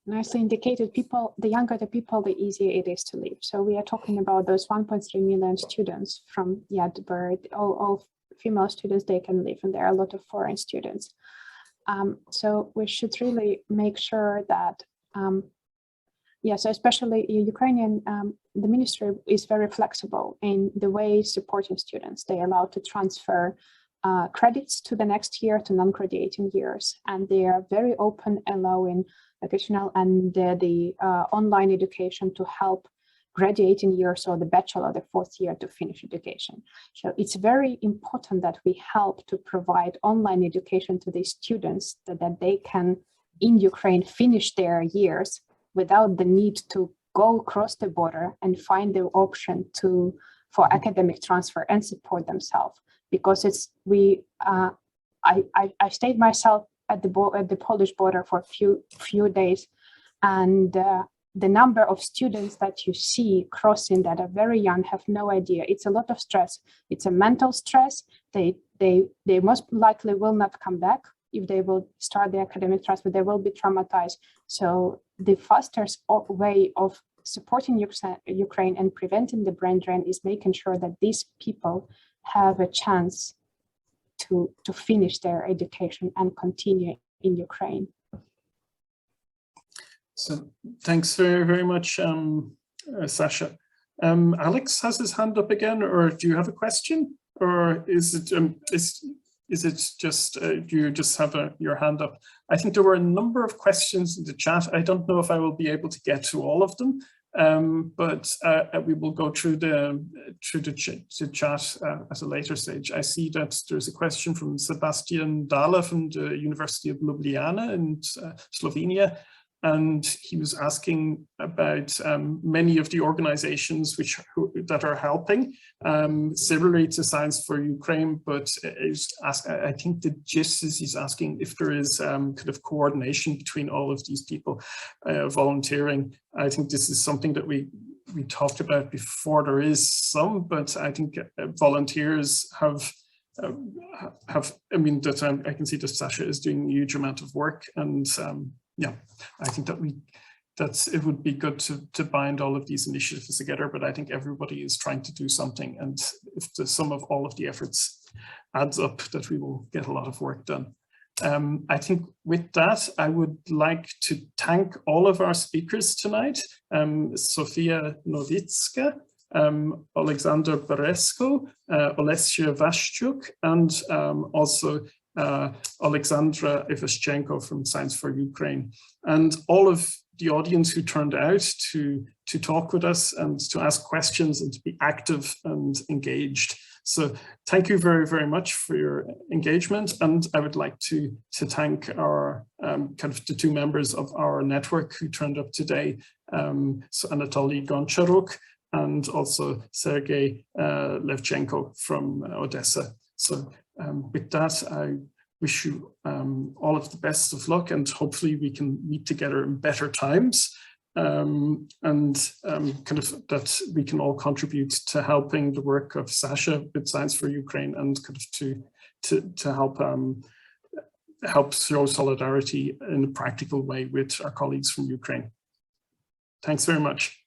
nicely indicated, the younger the people, the easier it is to leave. So we are talking about those 1.3 million students from where all female students, they can leave, and there are a lot of foreign students. So we should really make sure that so especially Ukrainian, the ministry is very flexible in the way supporting students. They are allowed to transfer credits to the next year, to non-graduating years, and they are very open, allowing vocational and the online education to help graduating years or the bachelor, the fourth year, to finish education. So it's very important that we help to provide online education to these students that they can, in Ukraine, finish their years without the need to go across the border and find the option for academic transfer and support themselves. Because I stayed myself at the Polish border for a few days, and the number of students that you see crossing that are very young have no idea. It's a lot of stress. It's a mental stress. They most likely will not come back. If they will start the academic transfer, they will be traumatized. So the fastest way of supporting Ukraine and preventing the brain drain is making sure that these people have a chance to finish their education and continue in Ukraine. So thanks very, very much, Sasha. Alex has his hand up again, or do you have a question? Or is it just, do you just have your hand up? I think there were a number of questions in the chat. I don't know if I will be able to get to all of them, but we will go through the chat at a later stage. I see that there's a question from Sebastian Dala from the University of Ljubljana in Slovenia. And he was asking about many of the organizations that are helping, similarly to Science for Ukraine, but I think the gist is he's asking if there is kind of coordination between all of these people volunteering. I think this is something that we talked about before. There is some, but I think volunteers have, I mean, that I can see that Sasha is doing a huge amount of work, and yeah, I think that it would be good to bind all of these initiatives together, but I think everybody is trying to do something, and if the sum of all of the efforts adds up, that we will get a lot of work done. I think with that, I would like to thank all of our speakers tonight, Sofiia Novytska, Oleksandr Berezko, Olesia Vashchuk, and also Oleksandra Ivashchenko from Science for Ukraine, and all of the audience who turned out to talk with us and to ask questions and to be active and engaged. So thank you very, very much for your engagement. And I would like to thank our kind of the two members of our network who turned up today, so Anatoly Goncharuk and also Sergei Levchenko from Odessa. So with that, I wish you all of the best of luck, and hopefully we can meet together in better times, and kind of that we can all contribute to helping the work of Sasha with Science for Ukraine, and kind of to help show solidarity in a practical way with our colleagues from Ukraine. Thanks very much.